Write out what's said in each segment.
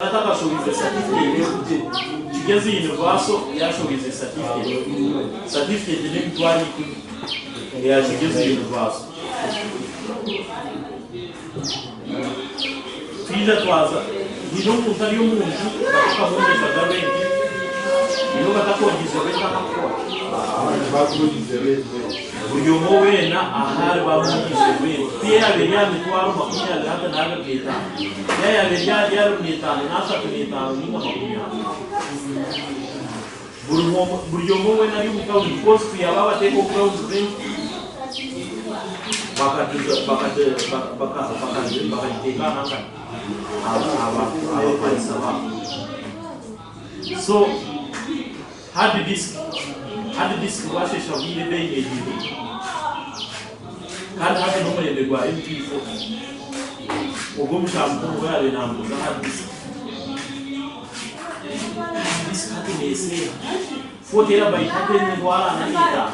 Nataka showbiz certificate kigeze universal ya showbiz certificate ni mtwari ya kigeze universal twiza twaza nido mutari umuntu bakamunesha gaventi nido batakongiza beta makwa bakugize buryo wena ahari bamugize beta pia bya mitwaro makunya hata naga beta ya bya mitano nasa mitano ninga makunya buryo wena yuko cost ya baba teko crown drink so hard disk washe shabile bei kandi hata no muri ndegwa MP4 ugumsha mpungu yale nambo za hard disk hati nese 4 terabyte hati ni wala nanita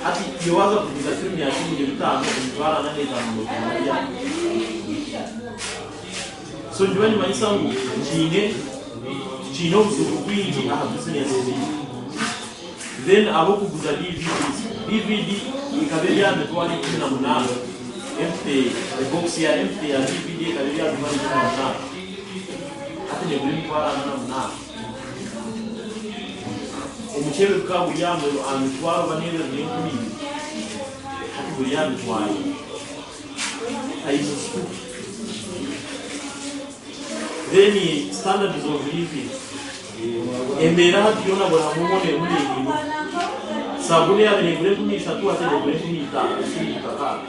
hati yowaza kupiga film ya shilingi 5 wala nanita mmoja so njwani maisha ngu chino mzuri ahabusini ya sisi then abo kuguza DVD ikabelia metwali 18 MP box ya MP ya DVD ikabelia 18 hata ni blim kwa na umuchebe kabu yango amitwaro banele ni nkumi hata buriya mitwali aizo then standard of living emera hati yona bora mumone muri ibintu sabuni yabene gure kumisha tu ate gure kumita kaka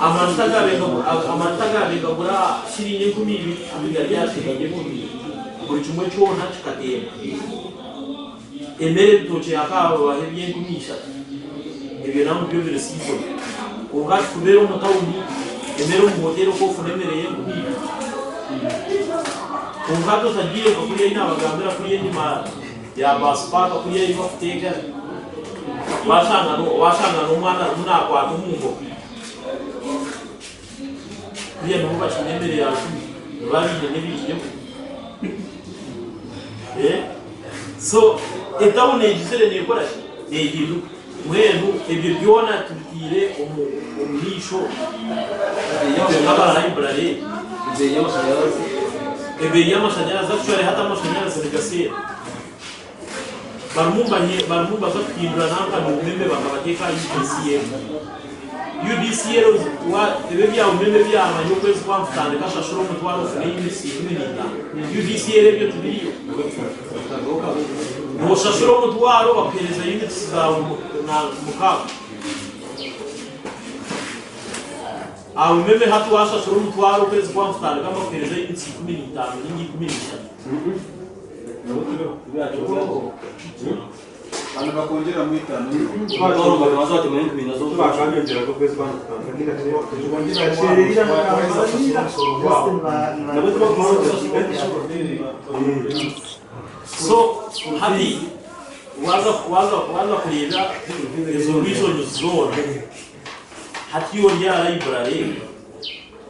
amantaka bega bura shirinye kumiri abigari yashiganye muri buri kimwe cyona kikatema emere toche akabo bahebye kumisha ebyo namu byo bire sipo ungati kubera umutawuni emere umutero ko funemereye kumira ungato tagiye ko kuriye n'abagambira kuriye n'ima ya baspaka kuriye iba kutega wasanga no mwana munakwa tumungo kuriye no bachi nemere ya bari n'ibije so etawune gisere ne kora egiru mwenu ebyo byona tutire umunisho y'abara library nze y'amashanyarazi ebe y'amashanyarazi actually hata amashanyarazi nigasira barumumba zakindura nanka n'umeme bakabateka UDCL wa ebe bya umeme bya amanyo kwezi kwa mfutande kashashuro mutwaro fune y'imisi 15 UDCL byo tubiriyo no shashuro mutwaro bapereza units za na mukaba au meme hatu washa shuru mtwaro kwezi kwa mfutande kama bapereza units 15 nyingi 15 ana bakongera mwitano baro bakaza ati mwenye minazo bakangera ko kwezi kwa kongera sherira so hadi waza kureba izo reason zone hati yongera library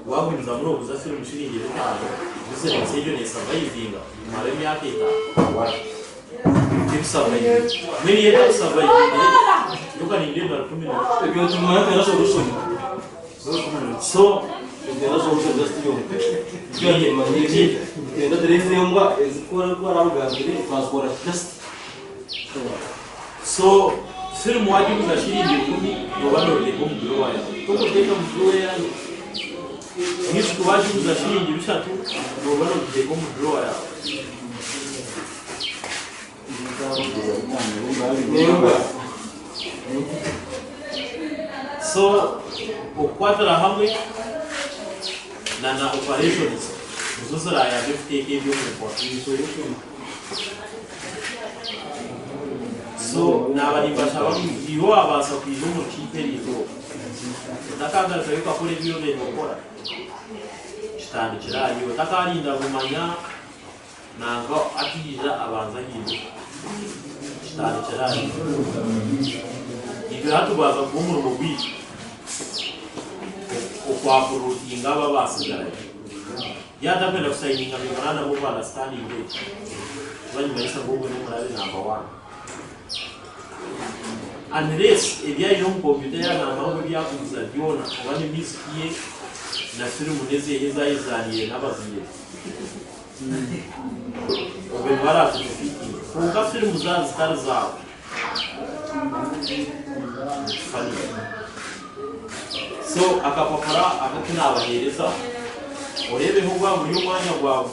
wabunza muri ubuza film shiringi bitano bise nsejo ne surviving maremi yake ita survive many years survive you can live for 2 minutes if you want to have a solution so there is also just you can manage the reason why is for around transport just so film wajibu za shilingi 10 ndio bado ile bombo waya tuko teka mzuri yani hizo wajibu za shilingi 3 ndio bado ile bombo waya so ukwatira hamwe na operations zuzura ya WFDAU report so nabari bashaba iho abasa kwizumu kiperizo takanga zayuka kuri byo ne gukora kitandi kirayo takarinda gumanya nanga atija abanza hizo kitandi kirayo ibyo hatubaza kumuru mubiki kwa protein aba basigara yatakwenda kusayininga memorandum of understanding banyumayisa ngo ubu n'umurabe number 1 unless ebyayo mu computer y'amahanga byakuza byona abandi misikiye na filmu nezeye zayizaniye n'abaziye obe baratufiti kuko filmu zazitari zawe so akapapara akakina abahereza urebe ho gwa muri umwanya gwawe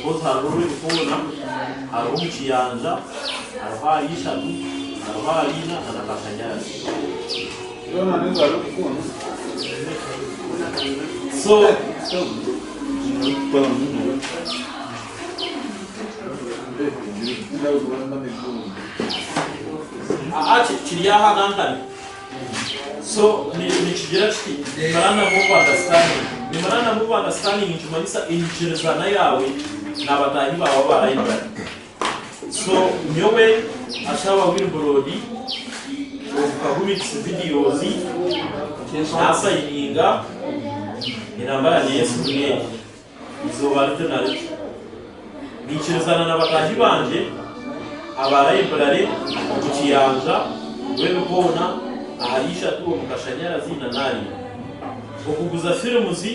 bose haruri kubona ari mu kiyanja arahari ishatu arahari na nakakanyarazi so achi chiriyaha nantani so ni kigira kiti Mbarara mu understanding inchumanisa inchirezana yawe n'abatahi bawe barayibara so nyowe ashaba wilbrodi ukahubitse videos nasa yininga inambara ni Yesu mwene izobarite nare inchirezana n'abatahi banje abarayibarare mu kiyanja wewe kubona aharisha tu mukashanyarazi na nari okuguza films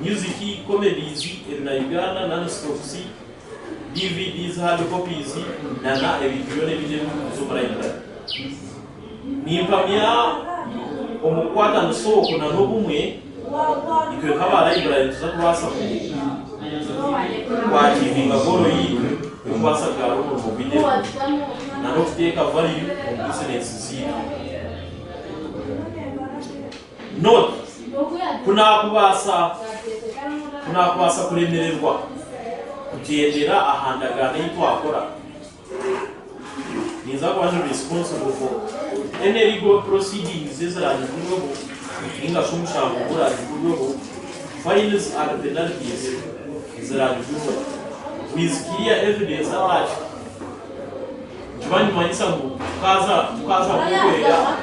music comedies na Uganda na stocks DVDs hard copies na ebibyo nebije z'umurayibara nimpamya omukwata nsoko na nobumwe ikwe kabarayibara tuzakwasa kwa TV ngagoro yi kwasa garo mu video na no kuteka value mu business zi note kuna kubasa kuremererwa kugendera ahandagana yitwakora niza kwaje responsible for any legal proceedings zizarajwe inga shumsha ngura zikugo files are penalties zizarajwe with clear evidence attached jwani manisa kaza kukwera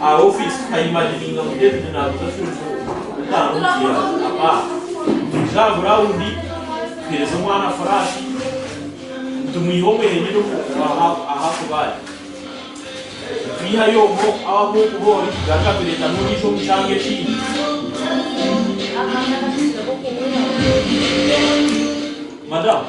a office kaimajininga mudevide na kutashuru utanukia apa jabu raundi kerezo mwana farashi tumuyomwe nyiro ahakubali twiha yomo aho kubori gakabireta n'unisho muchange chini madam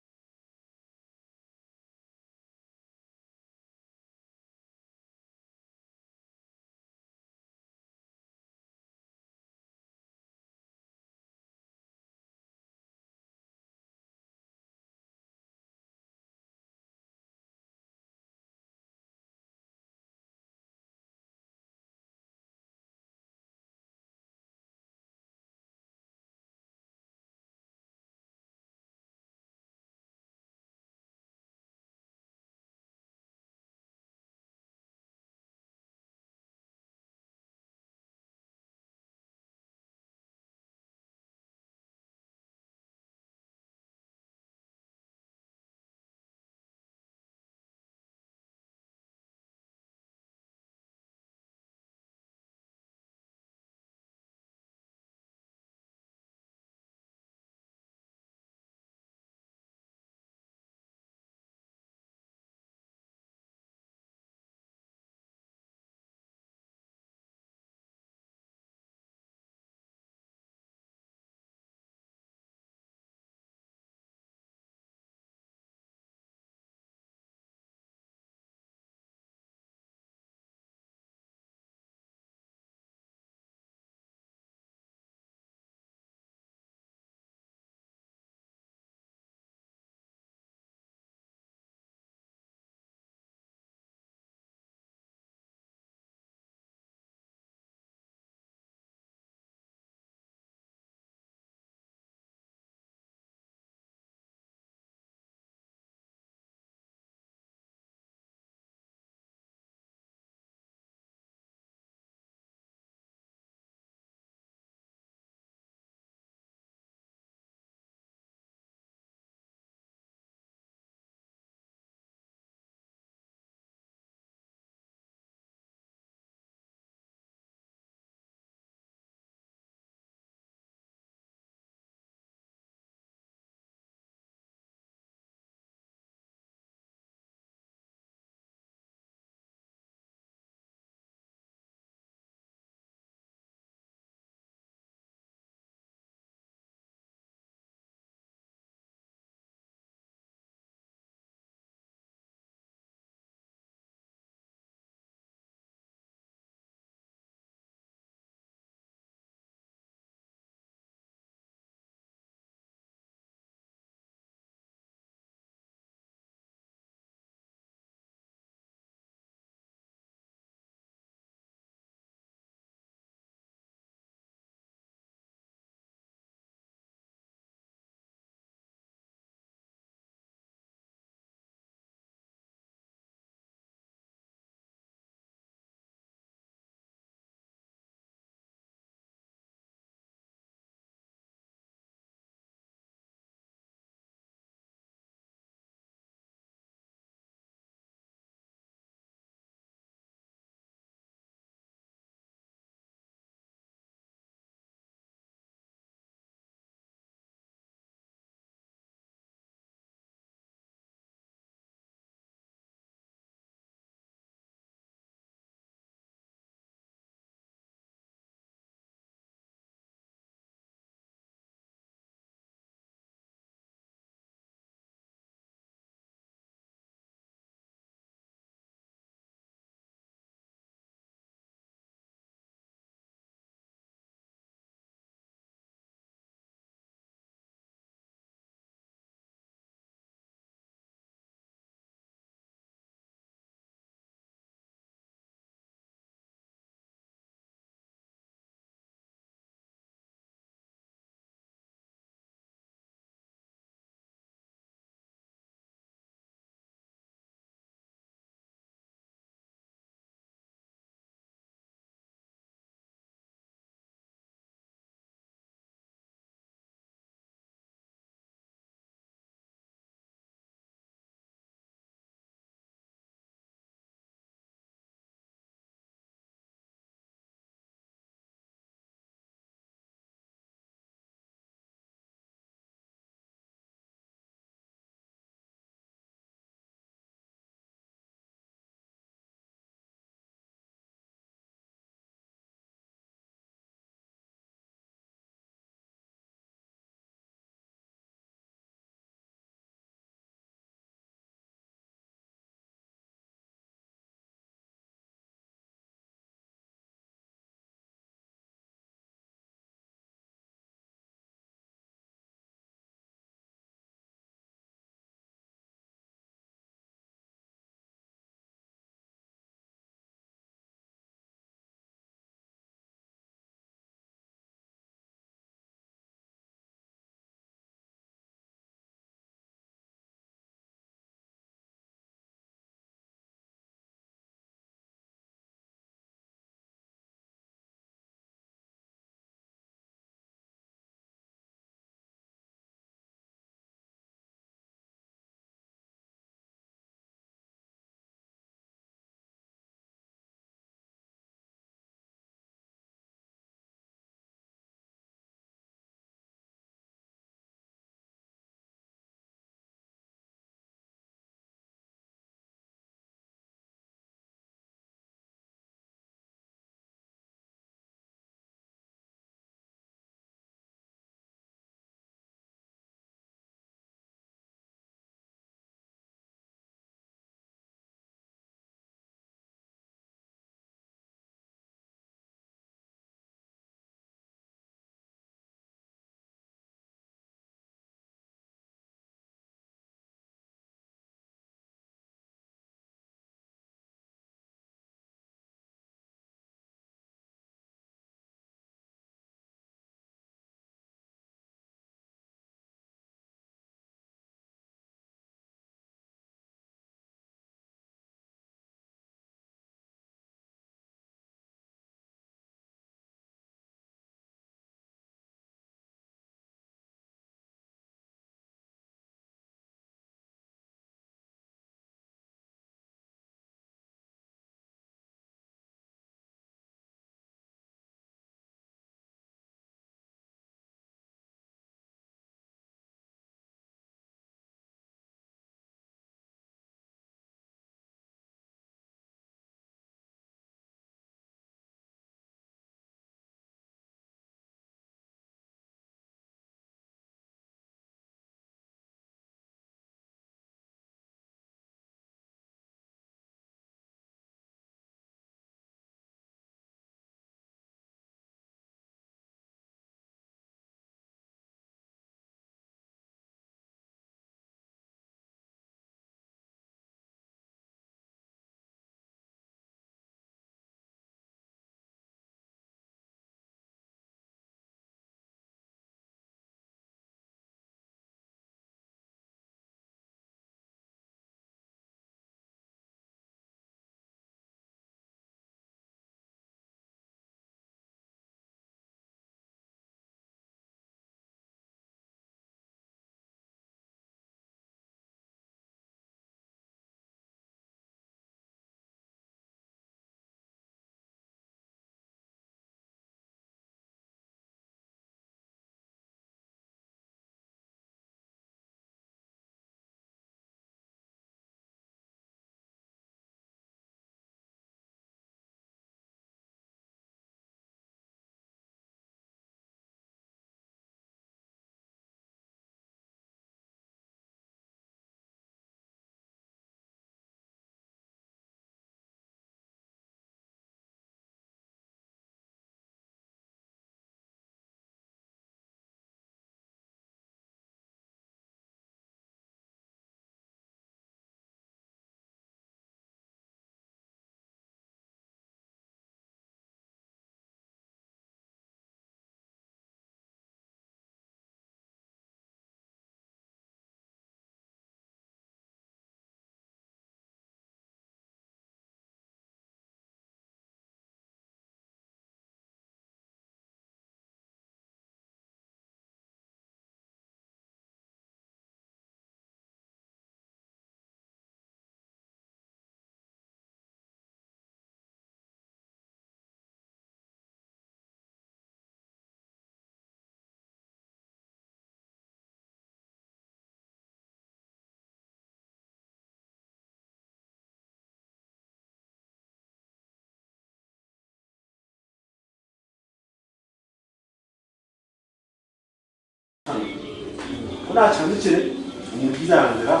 kuna cyandikire umubizanzira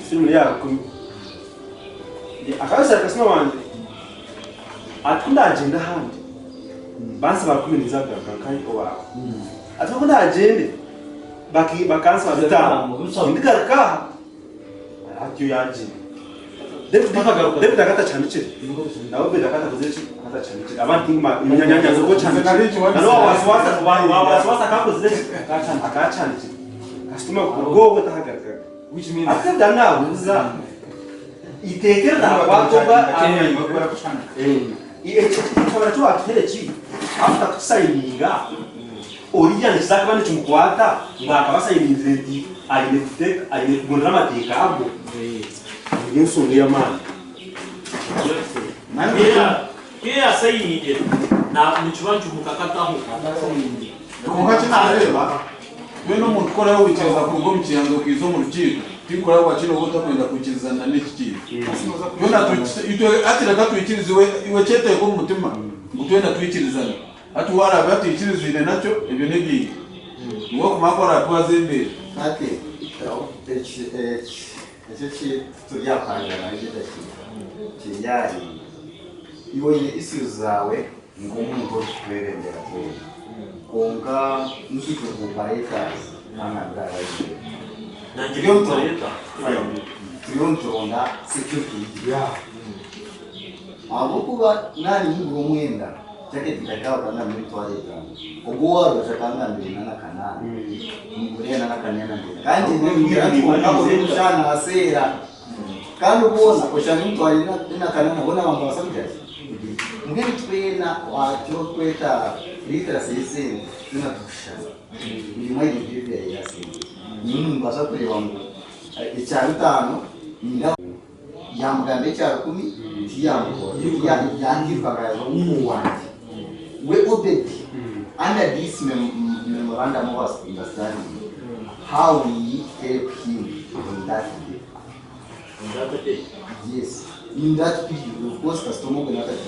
filmu yako akabisa akasema wanje atunda agenda handi banse bakuminiza gakankai owa atunda agende bakansa bita ndikaka atyo yaje David akata cyandikire nawe beda akata kuzechi akata cyandikire abantu imyanyanya zo cyandikire nalo waswasa kakoze akacandikire customer go batahagarika which means akada nabuza itekera wakoba ishobora cyo atereki after kusayininga original isakabane cyumukwata ngakabasayinze ndi ayine kugondera amateka abo yenso ya man kia sayinije na nichibanju mukakataho kuko cyareba beno umuntu ukora wicaza ku rugo mukiyanzo kwizo mu rukiko tikora wakino ubota kwenda kukizana n'iki yona atira katwikiriziwe iwe cyete ko mutima ngutwenda twikirizana ati wara batikirizine nacyo ibyo nebi ngo kumakora twazembe ati eki turyapangana n'igiti kiyari iwe isi zawe ngomuntu kwerendera konga nziko kubaita Mbarara nanjye tuyontonda security abo kuba nari nguru mwenda jacket ikakawa kana muri toilet ubwo waro chakanga ndina na kanani ngurena na kanena kandi ngira ko sana asera kandi ubona ko cyane mtu alina ina kanana bona mambo basabye ngeni twena wacho kweta literacy yese tunatusha ni mwaje bibi ya yasi mbasa kureba ngo icyaro 5 nina yamugambe cyaro 10 tiyambo yangirwaga mu wanje we obeyed under this memorandum of understanding how we help him on that day. Yes, in that period, of course, customer will not have.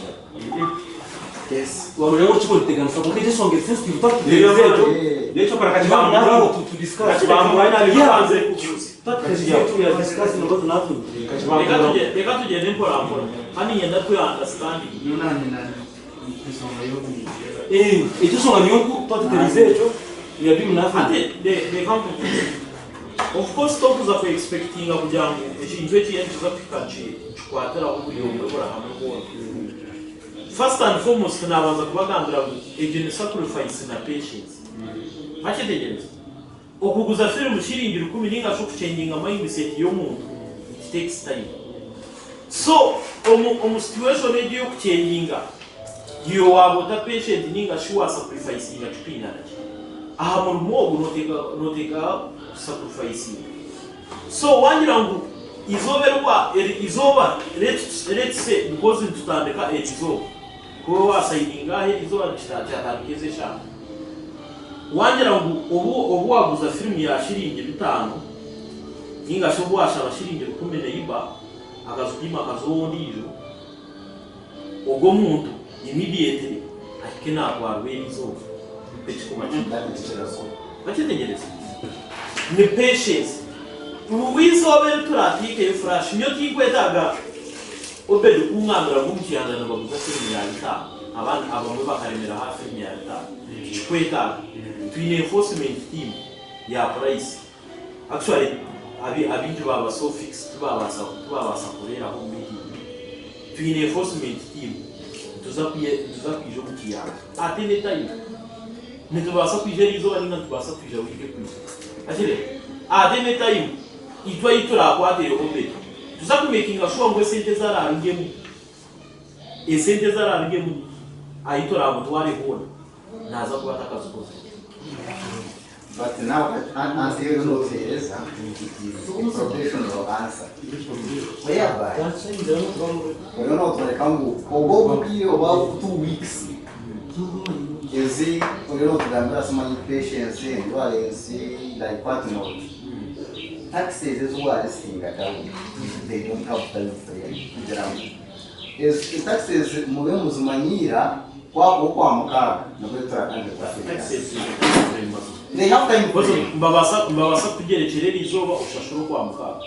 Yes. Well, we want to take an so okay, just on get first you talk to the para kachibamba to discuss kachibamba ina alianze talk to we are discussing about nothing kachibamba eka tuje nempo rampo hani yenda ku understand nani ito songa nyonku talk to research we are doing nothing ate the company of course talk za ku expecting akujangu ekintu ekiyentu za pikachi kwatera ubuyombe bora hamwe ko first and foremost nabanza kubagambira agent sacrifice na patience hakitegereza okuguza film shiringira 10 ninga cyo kuchenginga mindset yo muntu it takes time so situation ejo kuchenginga yo wabota patient ninga sure sacrifice inga tupina aha mulmo noteka sacrifice so wanyirangu izoba let's say because tutandika ejo ko wasayinga he izo cyatandikeze wangira ngo ubu waguza film ya shiringi 5 ninga sho bwasha bashiringi 10 yiba akazukima kazondiro ogo muntu immediately akena kwarwe izo petiko macitegereza ni patience uwizobere turatike flash nyo tikwetaga obede kumwambira ngumukiyanda nabaguza film ya 5 abantu abamwe bakaremera hafi film ya 5 kweta twine enforcement team ya price actually abintu baba so fixed tubabasa kurera ho miki twine enforcement team tuzapiye mukiyanda atene time nitubasa kwijera izo baninga tubasa kwijera wike kwisi atire atene time itwa itura kwatere obede tuzakumakinga sure ngo sente zarangemu esente zarangemu ayitora abutware hona naza kuba takazukoza. But now answer you know is a professional answer whereby we don't know to come over about 2 weeks you see we don't know to have some patience and well see like partner taxes is what is thing that they don't have time for is taxes mubemuzumanyira kwa mukaga no kwetura kandi taxes They have time for it. Mbabasa kugerekere rizoba ushashuru kwa mukaka.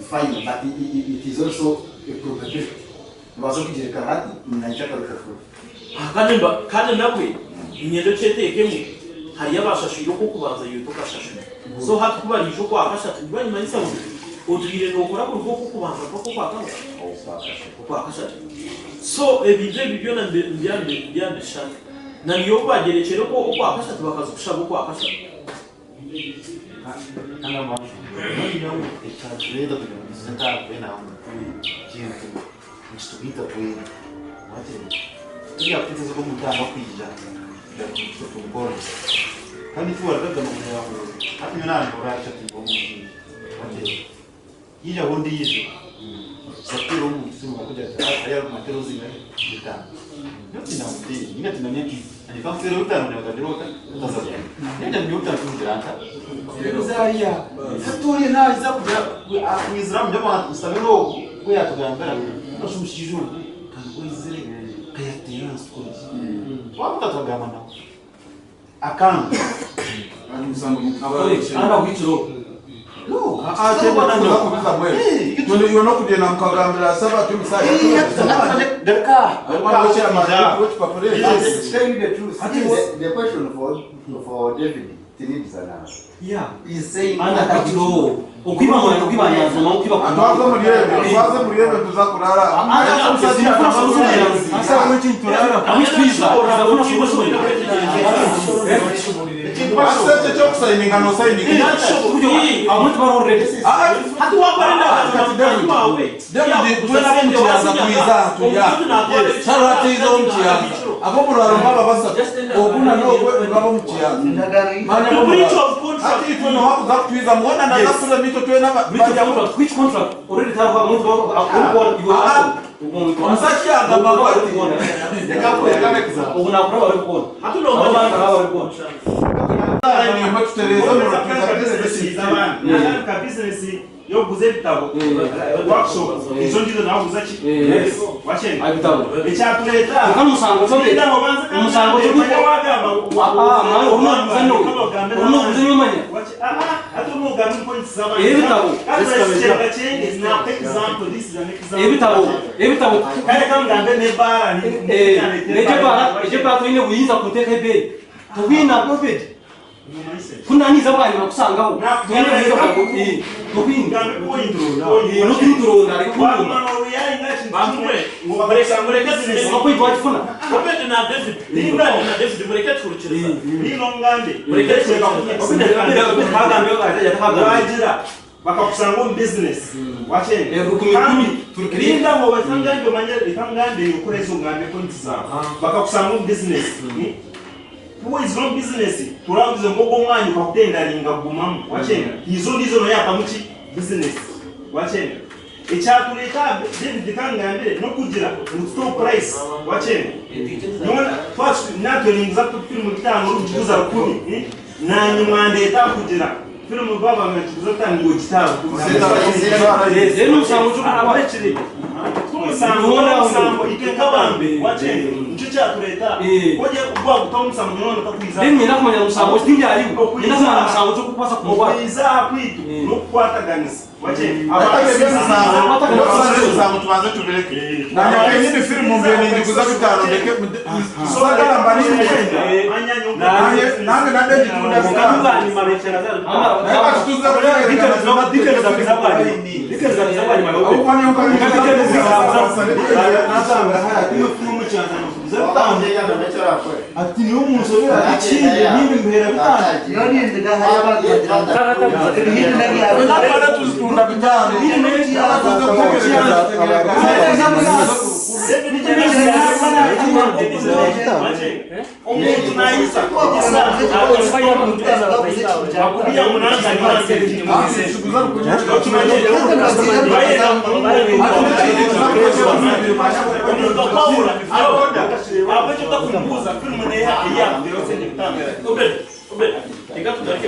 Fine, but it is also a problem. Mbabasa kugerekana hati mnaichaka rushashuru. Kandi nakwe inyendo cetekemu hari yabashashiro ko kubanza yuko kashashiro. So hati kubarisho kwa kashatu bani manisa udire no kora ko kubanza ko kwa kanga. Kwa kashatu. So ebivyo na byande shaka. Na niyo bagerekere ko kwa kashatu bakazukusha ko kwa kashatu. Ana mama. Não, está doendo porque você está bem na onda. Gente, instruída por ele. Mate. Tu já pensa como tá no pija. Já tu bom. Quando tu olha da mulher, a menina não vai achar que bom. Mate. E já onde isso? Só que um sim uma coisa. Aí a materialzinha está. Não tem não tem. Ninguém tem nem aqui. Ani kama fero utano ne wakadirota utazabya. Nenda ni utano tundiranta. Zariya. Satori na iza kuja Islam jamaa mustamiro kuya tugambera. Nashumushije ubu. Kango izire kayatera skoli. Wabuta tugamba nawo. Akanga. Amusango Ana witiro. No. Tena ndio kubiza mwe. Ndio yono kugenda mukagambira saba tumisaya. Derka. Alikuwa cha maana which population. Tell you the truth. The question for David Tinibzana. Yeah. He's saying Ana witiro. Ukiba nyanzo na ukiba Twaza muriebe tuzakurara. Ana kusazina kwa solution. Asa wewe tintorara. Amishbiza. Zabona solution. Asa cyo kusayinga no sayinga. Amuntu barore. Hatu wakwenda katika wawe. David twese mukiyaza kuiza tuya. Charati zo mukiyaza. Abo murarumba babasa. Okuna no babo mukiyaza. Manya mo. Hati tuno wako za kuiza muona na nasula mito twena contract. Which contract? Already tell her muntu Msakia ngamba Yakapo yakamekuza. unakura bari kubona. Hatu no bari kubona. ni matuteleza mu business yo guze bitabo workshop izo ndizo nawo guzachi wacheni Abitabo. ecyatureta Kandi musango sobe. Musango cyo wagamba mwana umuzano. Umuzano umanya. atu mugambi point zaba Ebitabo. Now take example, this is an example. Ebitabo. Kale kamgambe nebara ni Ejeba twine buyiza kuteka ebe. Tubina profit. Kunaniza bwani bakusangaho. Twine buyiza kuteka. Tubina. No kinturo nari kumuna. Wakwitwa kifuna. Kopete na David. Nimba na David mureke turuchiriza. Nilongande. Mureke Wagira bakakusanga mu business wacheni turinda ngo batanganje manje itangande ukorezo ngambe konti za bakakusanga mu business who is no business turavuze ngo mwanya ukakutenda gumamu wacheni izo ndizo no yakamuki business wacheni ecyatureka David kangande no kugira stop price wacheni none first natwe ninza film kitano rujuza 10 na nyuma ndeta kugira film baba mmechukuza tango gitaro Zenu musango cyo abakiri. Musango ikekabambe wacheni nchucha tureta koje kubwa gutomsa munyono takwiza Deni nakumanya musango stingi ariwo. Ninasema musango cyo kupasa kumwa. Kuiza kwitu no kwataganisa wacheni abataka tubanze tubireke nanya kenyine film mbere ndikuza bitano ndeke sogala mbani nange nande ndikunda bitano ni mabechera za Eka tutuza dikelo za kizabani dikelo za kizabani mayo ukanye ukanye nasanga haya tiyo fumu mucyanza ati ni umusore akiciye nini mbere bitano yoni ndiga haya Nabana tuzikunda bitano omuntu naisa akubia munanga ni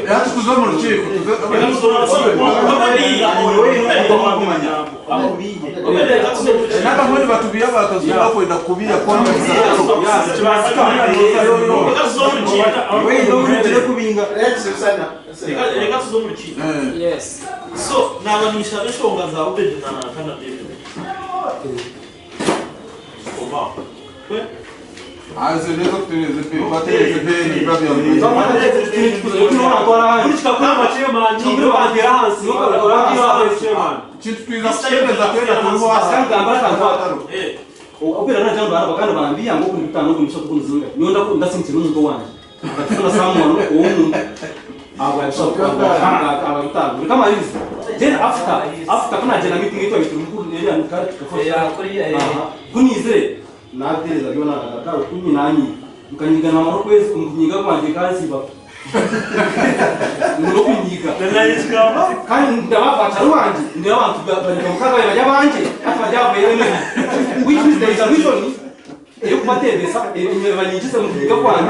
Yaani kuzoma rukiko aho biye naka mwene batubiya bakazura kwenda kubiya kwa reka tuzomurukira Yes. so nabanisha beshonga za ubedi na kana bebe oba kwe azerezo kutereze pe batereze pe ni babya chintu twiza kutereza kwenda tuliho opera na jambo araba kana barambia ngo kuri bitano kuri shop kunzunga nyonda ko ndasinzira umuntu wanje batuna samu ko umuntu aba shop aba bitano kama hivi then after kuna jana meeting ito bitumukuru neri ankara tukafasha kunizere natereza byona akaro kunyi nanyi mukanyigana amaro kwezi kunyiga kwanje kasi ba no kunyiga kandi ndabafata ruwanje ndabantu bari bajya banje atbajya bayene which is there is a reason yo kubatebesa banyinjize mu kunyiga kwanje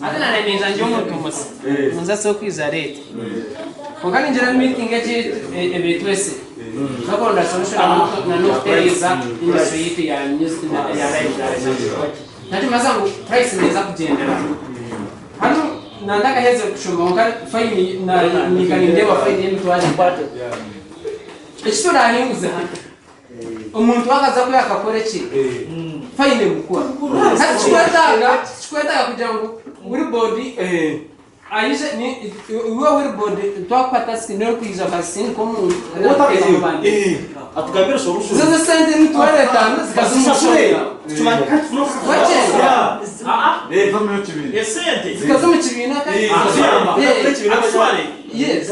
Adana nemeza nje umuntu musa. Nza so kwiza leta. Kokani njira meeting eje ebetwese. Nakonda solution na no tereza industry ya news ya live. Nati mazangu price neza kugendera. Hano nandaka heze kushomoka fine na nikanindeba fine yetu twaje kwato. Ekisura alinguza hano. Umuntu wakaza ko yakakore ki? Fine mukwa. Hati chikwetaga kugira ngo uri body ayije ni uwe uri body twakwata skinner kwiza vaccine komu atugambira solution zaza sente ni twale tano zikazumushira tumanyika wache vamyo kibiri esente zikazumu kibina kandi yes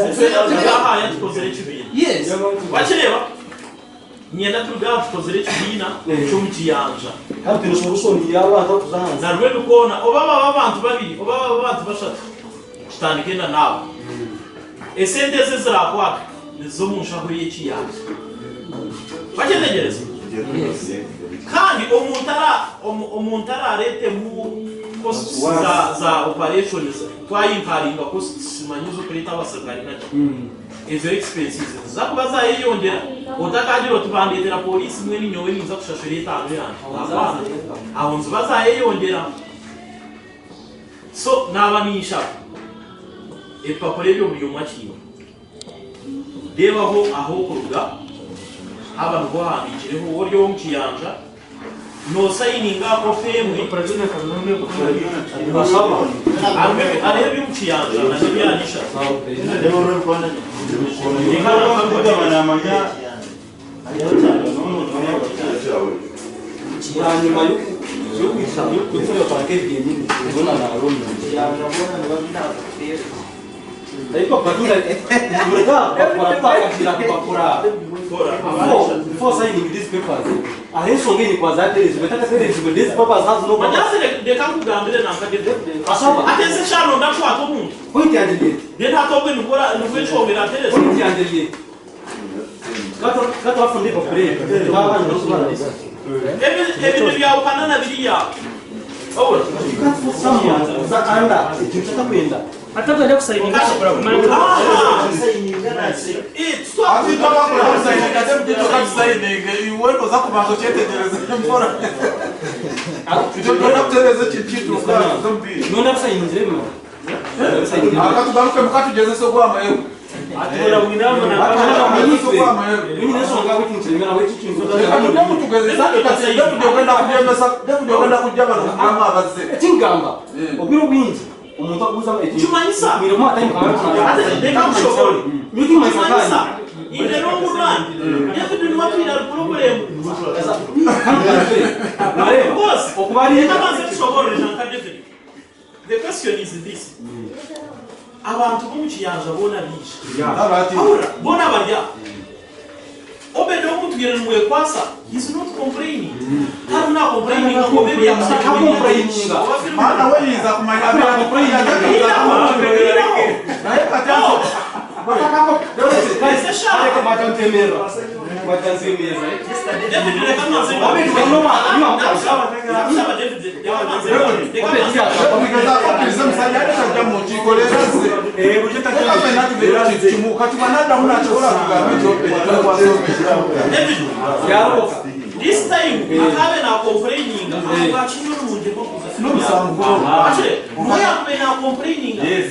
aha yatukozere kibina yes wachireba nyenda turuga tukozere kibina cyo mu kiyanja kandi no solution y'abantu kuzanza na RWEBIKONA obaba abantu babiri obaba abantu bashatu kitandikenda nabo esente zizirakwaka nizo mu nshaho y'ikiyanja bakendegereza kandi umuntu ararete mu costs za operations twayimparinga costs manyizo kurita abasirikari nacyo is very expensive zakuba zayiyongera utakagira tubandetera polisi mwe n'inyowe niza kushashira itanu yanjye aho nziba zayiyongera so nabanisha epapure byo muri umwakiro debaho aho kuruga abantu bohandikireho uburyo wo mukiyanja no signinga ko femwe president kanone ko basaba arebe mukiyanja na byanisha rero RWEBIKONA banamanya nyuma yo kwisaba yo kugira paket gaming zona na room ariko padura kwa kila kupakura before signing these papers ahesongeni kwa zate zimetaka tele these papers has no banyase de kakugambire nankade asaba atese shano ndakwa to muntu point yanje de ntatobwe nukora nukwechombera tele point yanje gato afunde papure baba ndosubara ebintu byawe kanana biriya oh you can't force someone za anda ikintu kwenda Atapenda kusaidia kwa kumana. Stop. umuntu akuza Chumanyisa mirimo atari kwa ate ndeka mushobora miki chumanyisa inde no murani yesu ndi mwapira problem boss okubari kama se tushobora jean kadefini the question is this abantu bo mu kiyanja bona bishe abati bona barya obedo omuntu yerenwe kwasa he's not complaining hari na complaining ngo bebe yakusaka complaining mana we yiza kumanya complaining naye katazo bakakako Ese shaka kama tantemera. Matanzimeza. David le kama sema Obedo noma, nima sawa David le kama sema this time akabe na complaining abachinyo munje bakuza no moya kumena complaining yes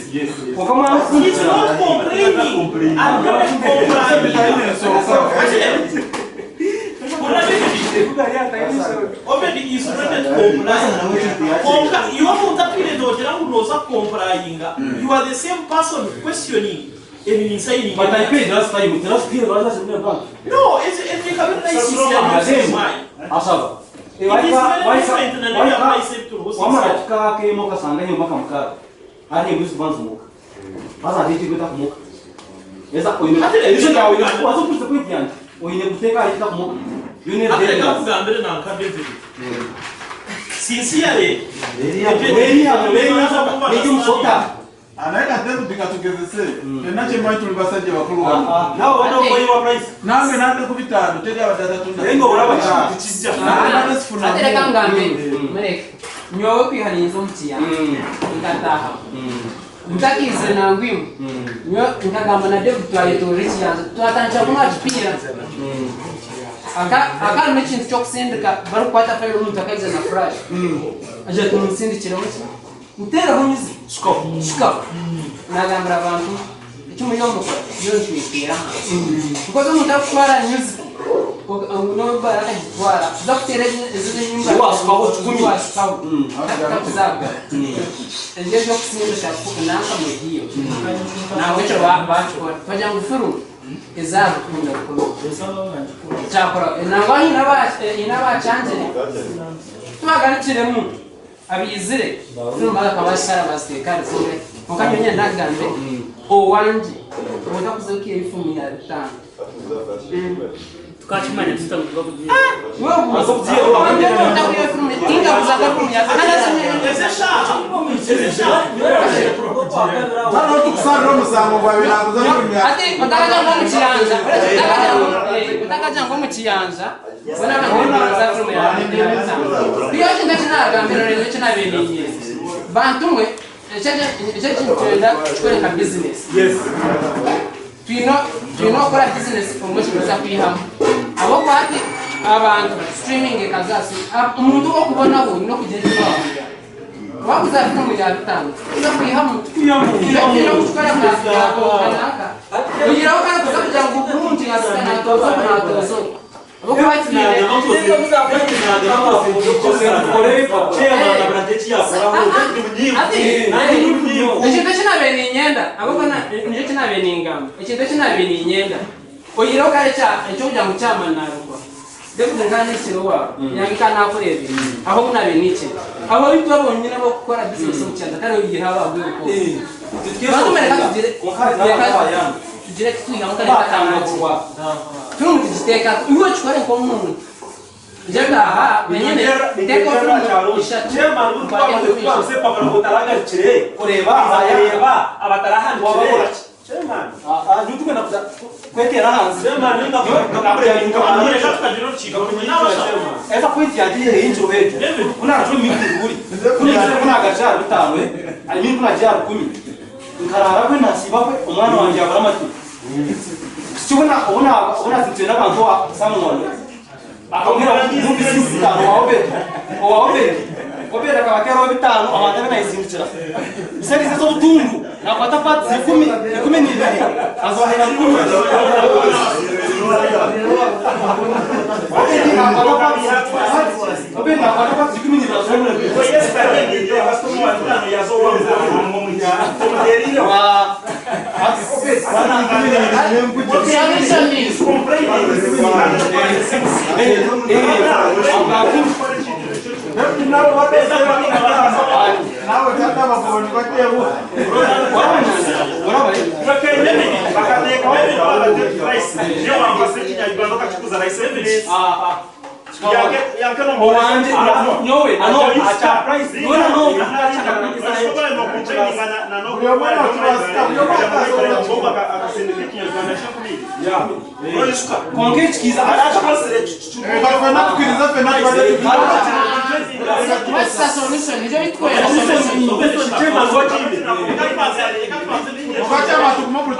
kama he's not complaining I'm not complaining Obedi is not complaining. You are not complaining. You are the same person questioning. But I pay last time. Last year, no, it's a very nice system. Asaba. It is very different than the other sector. Wamaratika ke moka sanga hiyo maka mkara. Ani busu banzu moka. Asa diti kuta moka. Esa koine. Ese dawo ina wazo kusta kwa byanje. Oine kuteka alita moka. Yune de. Sincerely. anaenda tena bikatugezese enache mai tulibasajje bakulu wangu Nawo wana oyiwa price. nange nande kubitano tedi abadata tunda Engo uraba kijja. nande sifuna Atele kangambe. Mereke. Nyowe kwihaniza omutiya. Ngataha. Ntakize na ngwimu. Nyo nkagamba na David twayetore kiyanza. Twatancha kuma kipira. Aka n'ekintu kyokusindika bari kukwata fayiro omuntu akaiza na flash. Aje tumusindikira muki. Mutera hunyizi. Shika. Nagambira abantu. Icyuma yo mukora. Yo twitira. Kuko omuntu akutwara news. No baraka gitwara. Zakutera ezine nyumba. Wasukaho chukumi. Wasukaho. Kakuzaga. Nje yo kusindika nanka mugiyo. Nawe cyo bakora. Fajya ngufuru. Exato, cyakora nabanye inabacangire tubagarukiremo abizire numara kabashara bastekari sore mukanyenya ndagambe owanje ubona kuzokiye ifumu ya 5 tukachimanya tutamuvuga kugiye wewe uzokiye wanje ndakuye ifumu inga kuzaga ifumu ya 5 hano tukusanga omusango gwawe nakuza n'imya ate utakaja ngo mu kiyanja utakaja ngo mu kiyanja bona bantu ifumu ya 5 biyo ndakinagambe rero kinabeniye bantumwe eche kintu twenda business yes twino kora business promotion za kwihamu abo kwati abantu streaming kazasi umuntu okubona ho no kugendera wabuza ifumu ya 5 zo kwihamu iyo tukora kanaka kugira ngo kuzakuja ngo umuntu asana tozo abo kwati ekintu kinabeni inyenda abokona niyo kinabeni ingamba ekintu kinabeni inyenda oyiro kale ekyo kugira ngo cyamanarwa David ngane kirowa yangikana akurebe aho kunabeni iki abo bitwa bonyine bo gukora business mu cyanda kandi ugira abagwe ko batumere katugire tugire twiga mu kare katangwa tumu titeka uwo chikore ko umuntu Jaga ha menyene teko from chairman urwa sepa para botaranga chire kureba abatarahan chire chairman ndutuke na kwekera hanze chairman ninga Amure katika jiro chika esa point yagiye injo wetu kuna ratu mikuru kuna gacha bitano ari mimi kuna jar 10 nkarara kwe nasiba kwe umwana wanje abara matu Sichona ona zitenda bantu samuone akamera muri sisitano waobe obera kabakero bitano abatebe na izindukira isari zo tungu nakwata pati 10 ni azohera 10 obera nakwata pati 10 ni azohera yes para ni customer watano yazo wangu mmoja tomaderio Complain. nawe tata bakubona batebu uraba bakateka wabyo price niyo bambase kinyarwanda kacukuza license yake no wanje nyowe ano acha price nona no ashobora no kuchenga na no bomba akasendeka kinyarwanda shakuri ya royuka kongechi kiza ashakasere bakwana tukiriza pe natwe What's the solution? Is it quick? ukacha watu kumabulu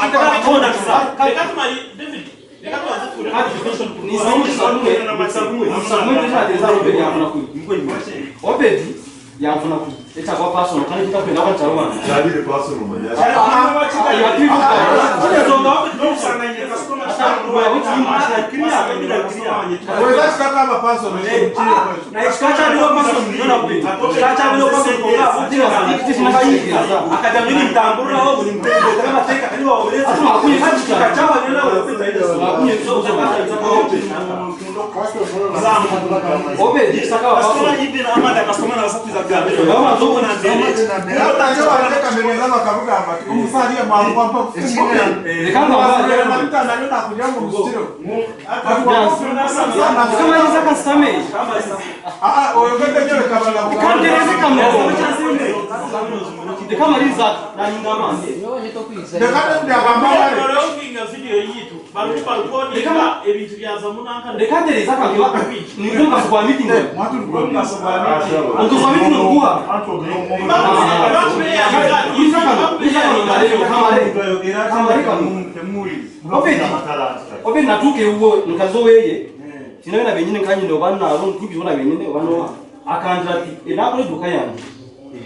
Obe natuke uwo nkazoweye sinawe na benyine kanye ndo bana abo ntibibona benyine bano akandra enakole duka yange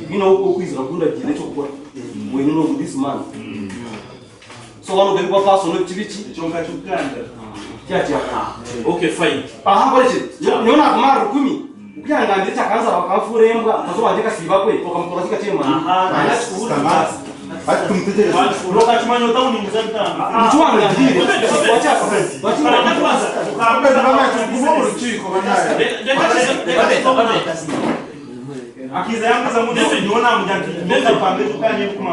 bino uko kwizira kunda kile cyo gukora wenyine no this man so wano bari kwa paso no kibici chonka chukanda kya Okay, fine. aha koleche nyona kumara 10 ukiyangandira chakanza bakafurembwa mazo bandika siba kwe ukamukora sika chema ati tumtetele roka chimanyo tauni muzantana mchwanga ndire wacha ukapenda bana kumabulu chiko banaye akiza yangu za muda niona mjaki ndio pambe tukanye kuma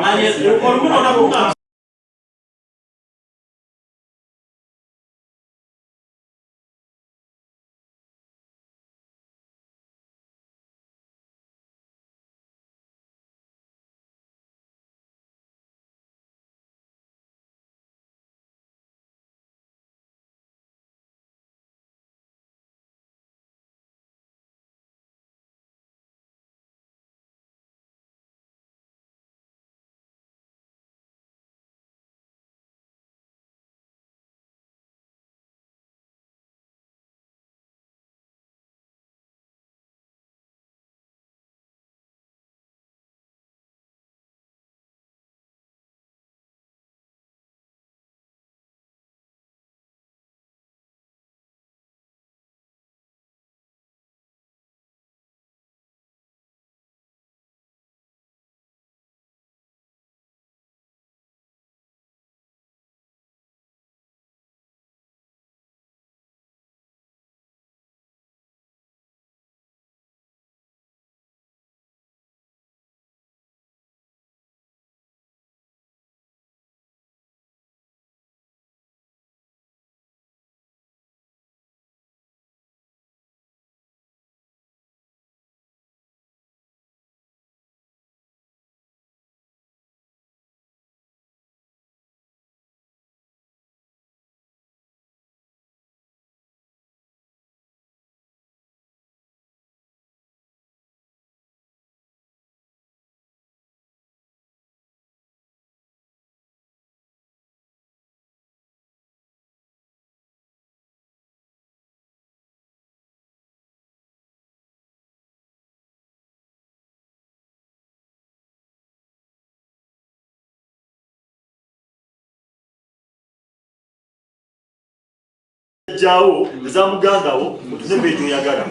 Jao za Muganda wo utuze bejo yagara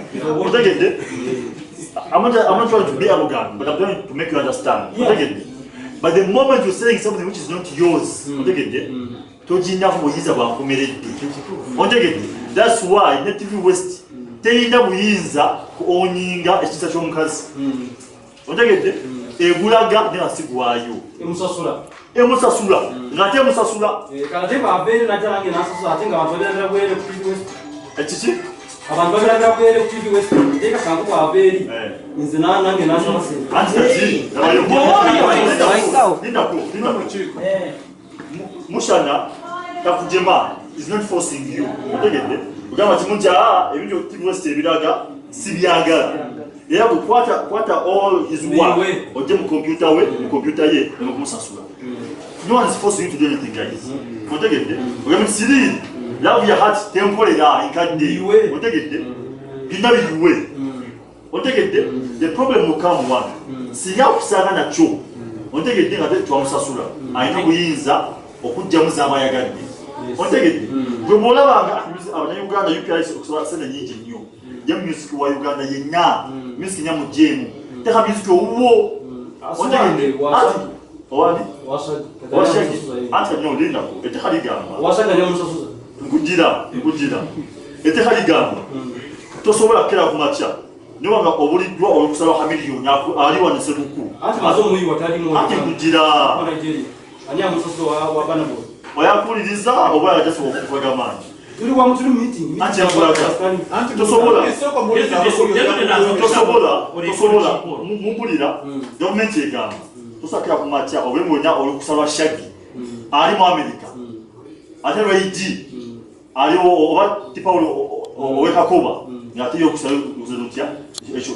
utagende I'm not trying to be arrogant, but I'm trying to make you understand. But the moment you're saying something which is not yours, that's why Native West tenda buyinza kuonyinga ekisa ky'omukazi. ebulaga ne asigwayo emusasula emusasula ngate emusasula kalate babere natange nasasula atenga babere bwere ku TV West ekiki abantu babere bwere ku TV West eka kangu babere nze nange nasasula anti mushana takujema is not forcing you otegede ugamba timunja ebintu TV West ebiraga sibyagala era kwata all his work oje mu computer ye n'okumusasula. No one is forcing you to do anything, guys. Otegede ugamba siri love your heart temporary inkadde otegede binabi yuwe otegede the problem will come one siya kusaga nacho otegede ngate twamusasula ayina buyinza okujja muzama yagadde otegede gwe molabanga abanyayuganda UPIS okusaba sene nyingi nnyo ya music wa Uganda yenna music nyamu jemu teka music owo otegede owali washagi ati no linda ko etehali gamba washaga nyo musasuza ngujira etehali gamba tosobola kera kumacha niwanga obuliddwa olukusala hamiliyoni ali waneseruku ati mazo muyi watali mu ati ngujira ani amusasuza wa bana bo oyakuliriza oba yajasa okuvaga manyi tuli wa mutuli meeting ati yakulaga anti tosobola mubulira government egamba tosakira kumacha obemwonya olukusala shagi ali mu America ate lwaiji aliwo oba tipawulo owekakoba ngate yokusala uzerutya ekyo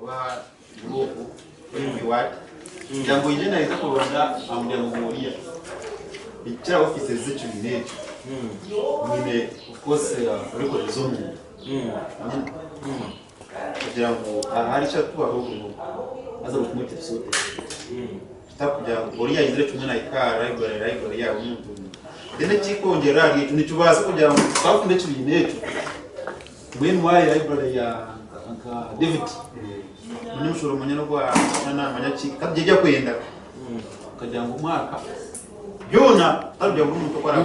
wa grupu w'iwadi jambo ije nahita kurunda amde muhuria icara office zicu binejo nyine of course record zo mu kugira ngo ahari cyo tubaho aza gukumuta episode takugira ngo uriya izire tumwe na ikara igorera ya umuntu dene chikongera ari tunichubaza kugira ngo twafunde binejo when why library ya David ni ushoro manyano kwa nana manyachi kabyeja kwenda kagira ngo umwaka byona tabya ngo umuntu akora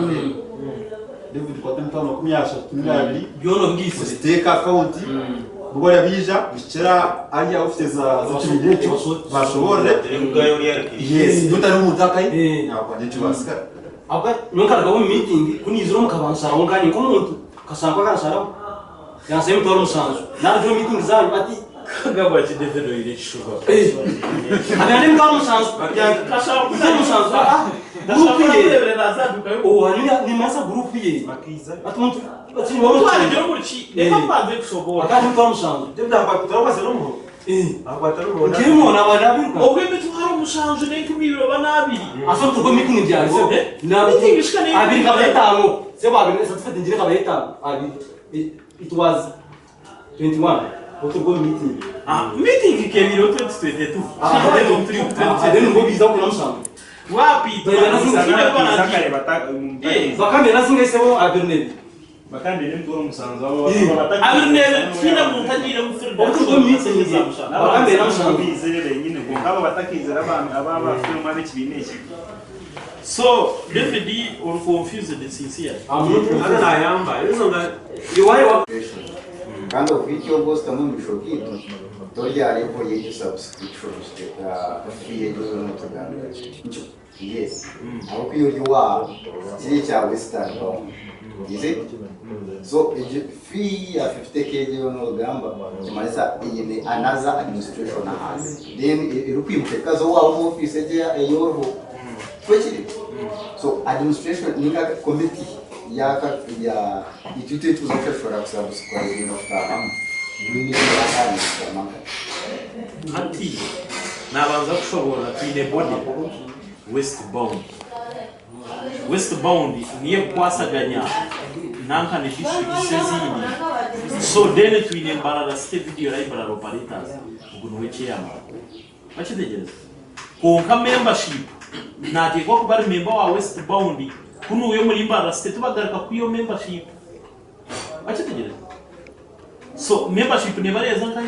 David kwa tempano kumyasha tumyabiri byono bwise stake account ubwo yabija bishira ari office za chibidecho bashobore yes dutari umuntu akaye ntabwo nje basika aba nukaraga mu meeting kuniziro mukabansara ngani ko umuntu kasangwa kansara yanse mutoro musanzu naryo meeting zanyu ati kagaba kidefendo ile shuba abandi mutoro musanzu kasha mutoro musanzu group ye oh ni masa group ye atumuntu atini wowe twari muri reka mbanze kushobora akandi mutoro musanzu Debda kwa kutoka zero akwatarugo kirimo nabanabirwa obwembe twari umusanzu ne kubiro banabiri aso tuko meeting byanze meeting ishikane abiri kabayetano sebo abiri certificate ndire kabayetano abiri it was 21 oturgo meeting meeting kebiro 2022 then ngo biza kuna musanzu wapi zakare bataka bakamera singa sebo abirne bakandi ni mtoro musanzu abirnebe kina muntagire mufirda oturgo meeting bakamera musanzu bizere nyine ngo kaba batakizera abantu ababa film ari kibineki so definitely or confused the sincere hano nayamba izo nga iwaye wa kandi ufite bose tamwe bishokitu toya aripo yeje subscriptions free yeje no tuganda yes abo kuyo yuwa kiri cya Western is it so fee ya 50k no gamba tumalisa yine another administration has then irukwimuke kazo wa office je yorho twechiri so administration ninga committee ya itute tuzashobora kusabukwa ibintu tahamu nini yakani kama ati nabanza kushobora twine body Westbound niye kwasaganya nanka ne district sezini so then twine Mbarara state video library operators ugunwe wechiyama bachidegereza konka membership nati ko kubari member wa Westbound kuno uyo muri Mbarara state bagaruka kuyo membership bachidegereza so membership ne bareza nkai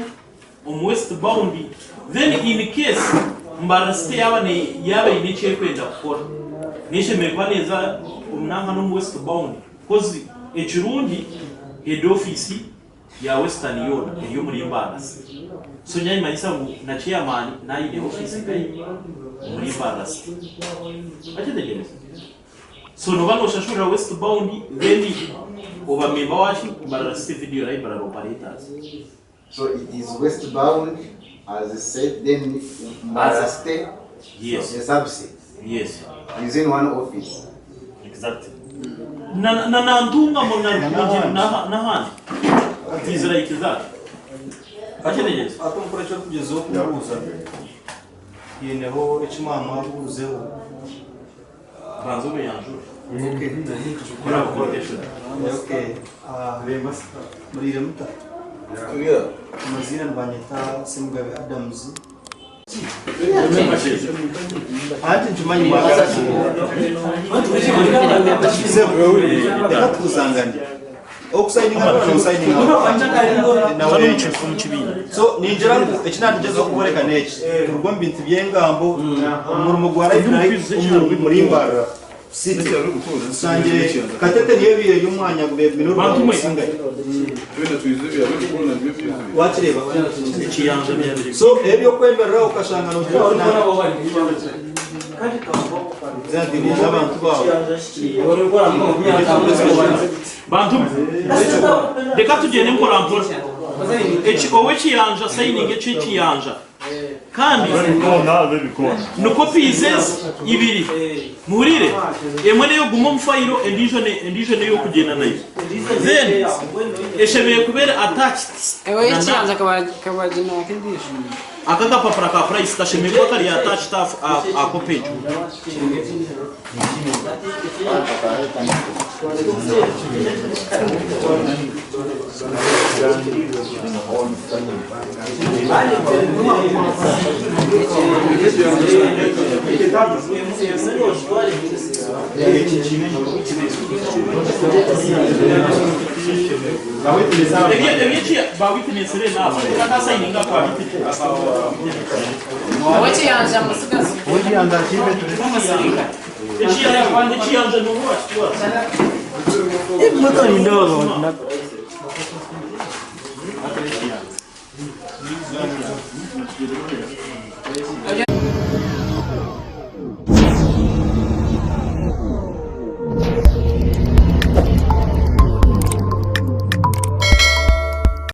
Westbound then in case Mbarara state yaba iniche kwenda gukora nishe mekwaneza umnanga no Westbound cause echirundi head office ya Western Uganda yo muri Mbarara so nyanya malisa na chairman na ile office kai muri Mbarara achidegereza so no bano shashura Westbound then over member washi Mbarara state video library operators so it is Westbound as I said then Mbarara state yes a subset yes within one office exactly na ndunga mona na hani izira ikizati acheneje atomukora cyo kugezaho kubuza yeneho ikimama buzeho banzo be yanjura okay kora quotation okay bemba muri muta mazina mbanyeta Simugabe Adams ati njumanyi mwagara reka tuzangane okusayinga no sayinga nawe chifu mchibina so ninjira ekinandigezo kuboreka neki urwo mbintu byengambo umurimo gwa library muri Mbarara city sanje katete niyo biye y'umwanya gube minoro musinga watireba ikiyanja byari so ebyo kwemberera ukashanga no zadi ni abantu bawo bantu reka tugende nkora mpora owe kiyanja sayini ngece kiyanja kandi RWEBIKONA nuko pizes ibiri muhurire emwe niyo guma mu file endijo niyo kugenda nayo then eshebeye kubera attached ewe ikibanza kabagina wakindisha aka gapapuro ka price kashemeye kuba kari attached ako page